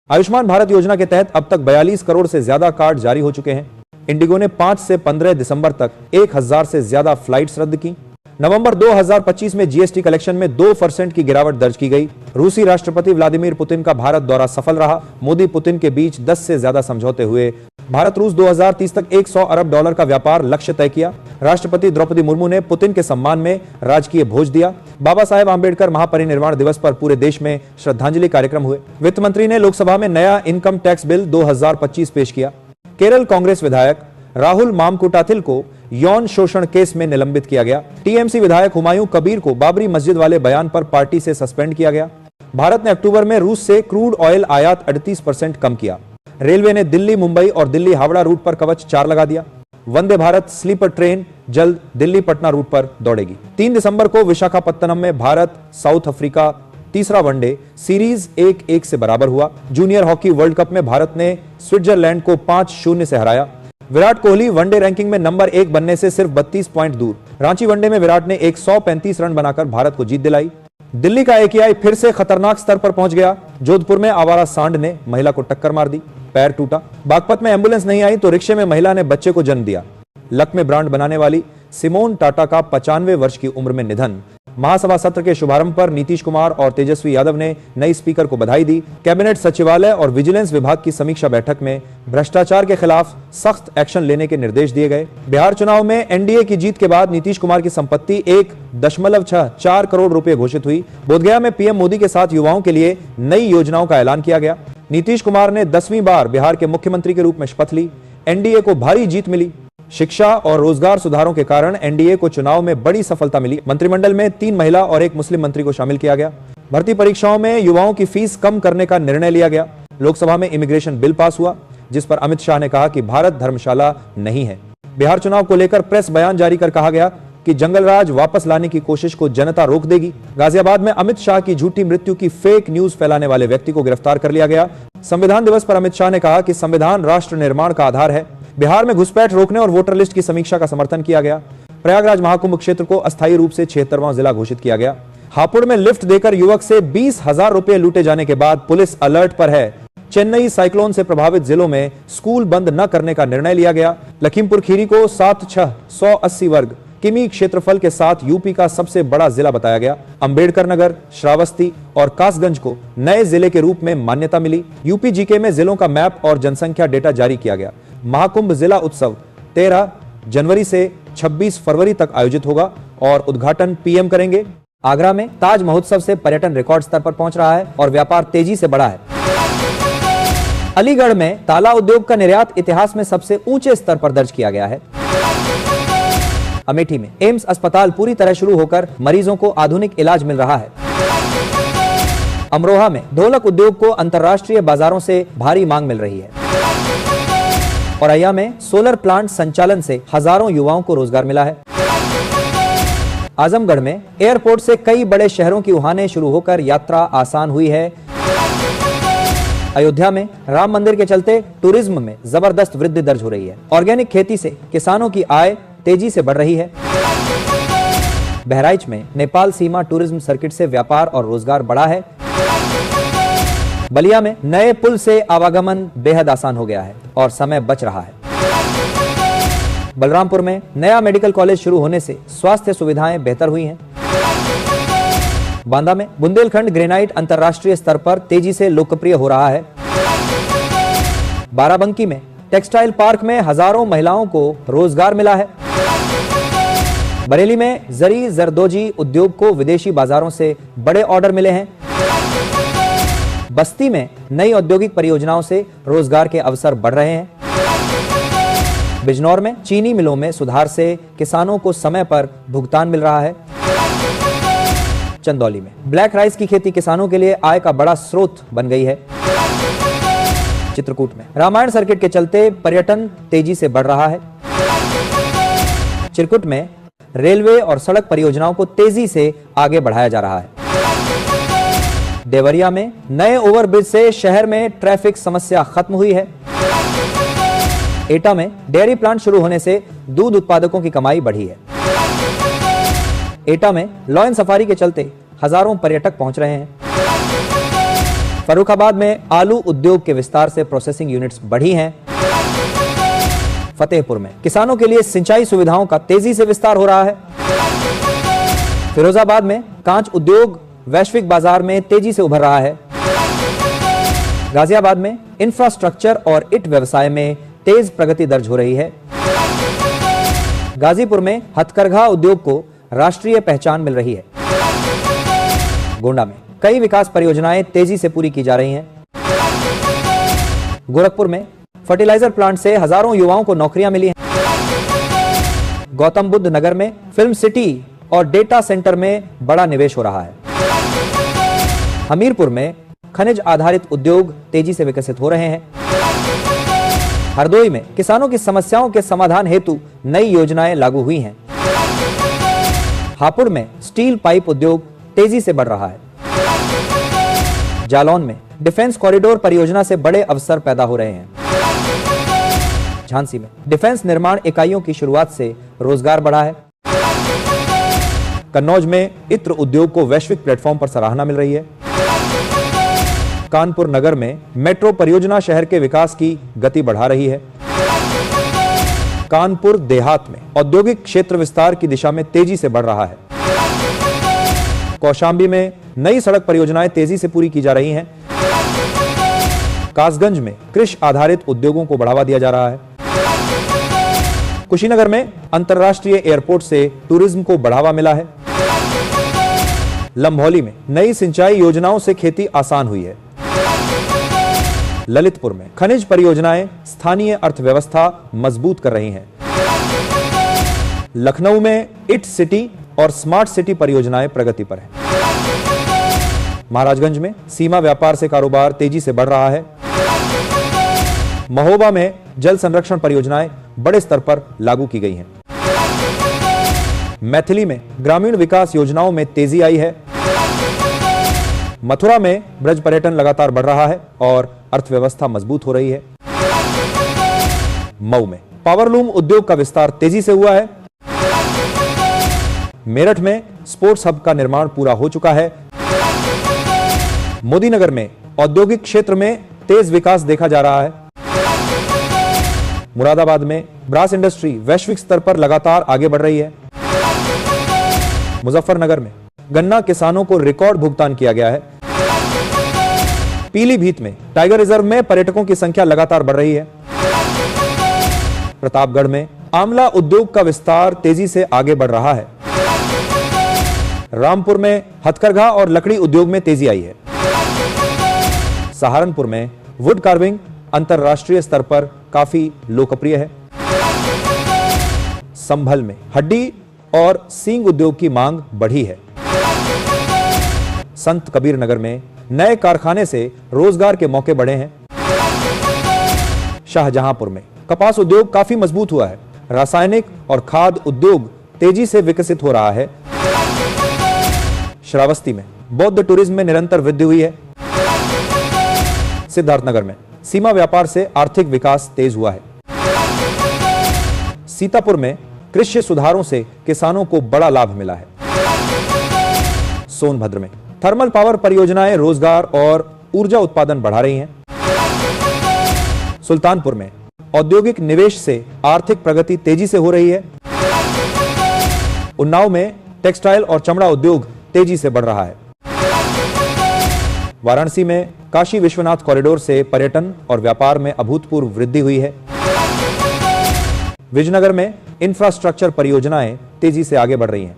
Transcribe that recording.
आयुष्मान भारत योजना के तहत अब तक 42 करोड़ से ज्यादा कार्ड जारी हो चुके हैं। इंडिगो ने 5 से 15 दिसंबर तक 1000 से ज्यादा फ्लाइट्स रद्द की। नवंबर 2025 में जीएसटी कलेक्शन में 2% की गिरावट दर्ज की गई। रूसी राष्ट्रपति व्लादिमीर पुतिन का भारत दौरा सफल रहा। मोदी पुतिन के बीच 10 से ज्यादा समझौते हुए। भारत रूस 2030 तक $100 अरब का व्यापार लक्ष्य तय किया। राष्ट्रपति द्रौपदी मुर्मू ने पुतिन के सम्मान में राजकीय भोज दिया। बाबा साहेब आंबेडकर महापरिनिर्वाण दिवस पर पूरे देश में श्रद्धांजलि कार्यक्रम हुए। वित्त मंत्री ने लोकसभा में नया इनकम टैक्स बिल 2025 पेश किया। केरल कांग्रेस विधायक राहुल मामकुटाथिल को यौन शोषण केस में निलंबित किया गया। टीएमसी विधायक हुमायूं कबीर को बाबरी मस्जिद वाले बयान पर पार्टी से सस्पेंड किया गया। भारत ने अक्टूबर में रूस से क्रूड ऑयल आयात 38% कम किया। रेलवे ने दिल्ली मुंबई और दिल्ली हावड़ा रूट पर कवच 4 लगा दिया। वंदे भारत स्लीपर ट्रेन जल्द दिल्ली पटना रूट पर दौड़ेगी। 3 दिसंबर को विशाखापत्तनम में भारत साउथ अफ्रीका तीसरा वनडे सीरीज 1-1 से बराबर हुआ। जूनियर हॉकी वर्ल्ड कप में भारत ने स्विट्जरलैंड को 5-0 से हराया। विराट कोहली वनडे रैंकिंग में नंबर 1 बनने से सिर्फ 32 पॉइंट दूर। रांची वनडे में विराट ने 135 रन बनाकर भारत को जीत दिलाई। दिल्ली का एकेआई फिर से खतरनाक स्तर पर पहुंच गया। जोधपुर में आवारा सांड ने महिला को टक्कर मार दी, पैर टूटा। बागपत में एंबुलेंस नहीं आई तो रिक्शे में महिला ने बच्चे को जन्म दिया। लक्मे ब्रांड बनाने वाली सिमोन टाटा का 95 वर्ष की उम्र में निधन। महासभा सत्र के शुभारंभ पर नीतीश कुमार और तेजस्वी यादव ने नई स्पीकर को बधाई दी। कैबिनेट सचिवालय और विजिलेंस विभाग की समीक्षा बैठक में भ्रष्टाचार के खिलाफ सख्त एक्शन लेने के निर्देश दिए गए। बिहार चुनाव में एनडीए की जीत के बाद नीतीश कुमार की संपत्ति 1.64 करोड़ रुपए घोषित हुई। बोधगया में पीएम मोदी के साथ युवाओं के लिए नई योजनाओं का ऐलान किया गया। नीतीश कुमार ने 10वीं बार बिहार के मुख्यमंत्री के रूप में शपथ ली। एनडीए को भारी जीत मिली। शिक्षा और रोजगार सुधारों के कारण एनडीए को चुनाव में बड़ी सफलता मिली। मंत्रिमंडल में 3 महिला और 1 मुस्लिम मंत्री को शामिल किया गया। भर्ती परीक्षाओं में युवाओं की फीस कम करने का निर्णय लिया गया। लोकसभा में इमिग्रेशन बिल पास हुआ, जिस पर अमित शाह ने कहा कि भारत धर्मशाला नहीं है। बिहार चुनाव को लेकर प्रेस बयान जारी कर कहा गया कि जंगलराज वापस लाने की कोशिश को जनता रोक देगी। गाजियाबाद में अमित शाह की झूठी मृत्यु की फेक न्यूज फैलाने वाले व्यक्ति को गिरफ्तार कर लिया गया। संविधान दिवस पर अमित शाह ने कहा कि संविधान राष्ट्र निर्माण का आधार है। बिहार में घुसपैठ रोकने और वोटर लिस्ट की समीक्षा का समर्थन किया गया। प्रयागराज महाकुंभ क्षेत्र को अस्थायी रूप से 76वां जिला घोषित किया गया। हापुड़ में लिफ्ट देकर युवक से 20,000 रुपए लूटे जाने के बाद पुलिस अलर्ट पर है। चेन्नई साइक्लोन से प्रभावित जिलों में स्कूल बंद न करने का निर्णय लिया गया। लखीमपुर खीरी को 7,680 वर्ग किमी क्षेत्रफल के साथ यूपी का सबसे बड़ा जिला बताया गया। अंबेडकर नगर, श्रावस्ती और कासगंज को नए जिले के रूप में मान्यता मिली। यूपी जीके में जिलों का मैप और जनसंख्या डेटा जारी किया गया। महाकुंभ जिला उत्सव 13 जनवरी से 26 फरवरी तक आयोजित होगा और उद्घाटन पीएम करेंगे। आगरा में ताज महोत्सव से पर्यटन रिकॉर्ड स्तर पर पहुंच रहा है और व्यापार तेजी से बढ़ा है। अलीगढ़ में ताला उद्योग का निर्यात इतिहास में सबसे ऊंचे स्तर पर दर्ज किया गया है। अमेठी में एम्स अस्पताल पूरी तरह शुरू होकर मरीजों को आधुनिक इलाज मिल रहा है। अमरोहा में ढोलक उद्योग को अंतर्राष्ट्रीय बाजारों से भारी मांग मिल रही है। औरैया में सोलर प्लांट संचालन से हजारों युवाओं को रोजगार मिला है। आजमगढ़ में एयरपोर्ट से कई बड़े शहरों की उड़ानें शुरू होकर यात्रा आसान हुई है। अयोध्या में राम मंदिर के चलते टूरिज्म में जबरदस्त वृद्धि दर्ज हो रही है। ऑर्गेनिक खेती से किसानों की आय तेजी से बढ़ रही है। बहराइच में नेपाल सीमा टूरिज्म सर्किट से व्यापार और रोजगार बढ़ा है। बलिया में नए पुल से आवागमन बेहद आसान हो गया है और समय बच रहा है। बलरामपुर में नया मेडिकल कॉलेज शुरू होने से स्वास्थ्य सुविधाएं बेहतर हुई हैं। बांदा में बुंदेलखंड ग्रेनाइट अंतर्राष्ट्रीय स्तर पर तेजी से लोकप्रिय हो रहा है। बाराबंकी में टेक्सटाइल पार्क में हजारों महिलाओं को रोजगार मिला है। बरेली में जरी जरदोजी उद्योग को विदेशी बाजारों से बड़े ऑर्डर मिले हैं। बस्ती में नई औद्योगिक परियोजनाओं से रोजगार के अवसर बढ़ रहे हैं। बिजनौर में चीनी मिलों में सुधार से किसानों को समय पर भुगतान मिल रहा है। चंदौली में ब्लैक राइस की खेती किसानों के लिए आय का बड़ा स्रोत बन गई है। चित्रकूट में रामायण सर्किट के चलते पर्यटन तेजी से बढ़ रहा है। चिरकुट में रेलवे और सड़क परियोजनाओं को तेजी से आगे बढ़ाया जा रहा है। देवरिया में नए ओवरब्रिज से शहर में ट्रैफिक समस्या खत्म हुई है। एटा में डेयरी प्लांट शुरू होने से दूध उत्पादकों की कमाई बढ़ी है। एटा में लॉयन सफारी के चलते हजारों पर्यटक पहुंच रहे हैं। फर्रुखाबाद में आलू उद्योग के विस्तार से प्रोसेसिंग यूनिट्स बढ़ी हैं। फतेहपुर में किसानों के लिए सिंचाई सुविधाओं का तेजी से विस्तार हो रहा है। फिरोजाबाद में कांच उद्योग वैश्विक बाजार में तेजी से उभर रहा है। गाजियाबाद में इंफ्रास्ट्रक्चर और ईंट व्यवसाय में तेज प्रगति दर्ज हो रही है। गाजीपुर में हथकरघा उद्योग को राष्ट्रीय पहचान मिल रही है। गोंडा में कई विकास परियोजनाएं तेजी से पूरी की जा रही हैं। गोरखपुर में फर्टिलाइजर प्लांट से हजारों युवाओं को नौकरियां मिली हैं। गौतम बुद्ध नगर में फिल्म सिटी और डेटा सेंटर में बड़ा निवेश हो रहा है। हमीरपुर में खनिज आधारित उद्योग तेजी से विकसित हो रहे हैं। हरदोई में किसानों की समस्याओं के समाधान हेतु नई योजनाएं लागू हुई हैं। हापुड़ में स्टील पाइप उद्योग तेजी से बढ़ रहा है। जालौन में डिफेंस कॉरिडोर परियोजना से बड़े अवसर पैदा हो रहे हैं। झांसी में डिफेंस निर्माण इकाइयों की शुरुआत से रोजगार बढ़ा है। कन्नौज में इत्र उद्योग को वैश्विक प्लेटफॉर्म पर सराहना मिल रही है। कानपुर नगर में मेट्रो परियोजना शहर के विकास की गति बढ़ा रही है। कानपुर देहात में औद्योगिक क्षेत्र विस्तार की दिशा में तेजी से बढ़ रहा है। कौशांबी में नई सड़क परियोजनाएं तेजी से पूरी की जा रही हैं। कासगंज में कृषि आधारित उद्योगों को बढ़ावा दिया जा रहा है। कुशीनगर में अंतर्राष्ट्रीय एयरपोर्ट से टूरिज्म को बढ़ावा मिला है। लंभौली में नई सिंचाई योजनाओं से खेती आसान हुई है। ललितपुर में खनिज परियोजनाएं स्थानीय अर्थव्यवस्था मजबूत कर रही हैं। लखनऊ में इट सिटी और स्मार्ट सिटी परियोजनाएं प्रगति पर हैं। महाराजगंज में सीमा व्यापार से कारोबार तेजी से बढ़ रहा है। महोबा में जल संरक्षण परियोजनाएं बड़े स्तर पर लागू की गई हैं। मैथिली में ग्रामीण विकास योजनाओं में तेजी आई है। मथुरा में ब्रज पर्यटन लगातार बढ़ रहा है और अर्थव्यवस्था मजबूत हो रही है। मऊ में पावरलूम उद्योग का विस्तार तेजी से हुआ है। मेरठ में स्पोर्ट्स हब का निर्माण पूरा हो चुका है। मोदीनगर में औद्योगिक क्षेत्र में तेज विकास देखा जा रहा है। मुरादाबाद में ब्रास इंडस्ट्री वैश्विक स्तर पर लगातार आगे बढ़ रही है। मुजफ्फरनगर में गन्ना किसानों को रिकॉर्ड भुगतान किया गया है। पीलीभीत में टाइगर रिजर्व में पर्यटकों की संख्या लगातार बढ़ रही है। प्रतापगढ़ में आंवला उद्योग का विस्तार तेजी से आगे बढ़ रहा है। रामपुर में हथकरघा और लकड़ी उद्योग में तेजी आई है। सहारनपुर में वुड कार्विंग अंतरराष्ट्रीय स्तर पर काफी लोकप्रिय है। संभल में हड्डी और सींग उद्योग की मांग बढ़ी है। संत कबीर नगर में नए कारखाने से रोजगार के मौके बढ़े हैं। शाहजहांपुर में कपास उद्योग काफी मजबूत हुआ है। रासायनिक और खाद्य उद्योग तेजी से विकसित हो रहा है। श्रावस्ती में बौद्ध टूरिज्म में निरंतर वृद्धि हुई है। सिद्धार्थनगर में सीमा व्यापार से आर्थिक विकास तेज हुआ है। सीतापुर में कृषि सुधारों से किसानों को बड़ा लाभ मिला है। सोनभद्र में थर्मल पावर परियोजनाएं रोजगार और ऊर्जा उत्पादन बढ़ा रही हैं। सुल्तानपुर में औद्योगिक निवेश से आर्थिक प्रगति तेजी से हो रही है। उन्नाव में टेक्सटाइल और चमड़ा उद्योग तेजी से बढ़ रहा है। वाराणसी में काशी विश्वनाथ कॉरिडोर से पर्यटन और व्यापार में अभूतपूर्व वृद्धि हुई है। विजयनगर में इंफ्रास्ट्रक्चर परियोजनाएं तेजी से आगे बढ़ रही हैं।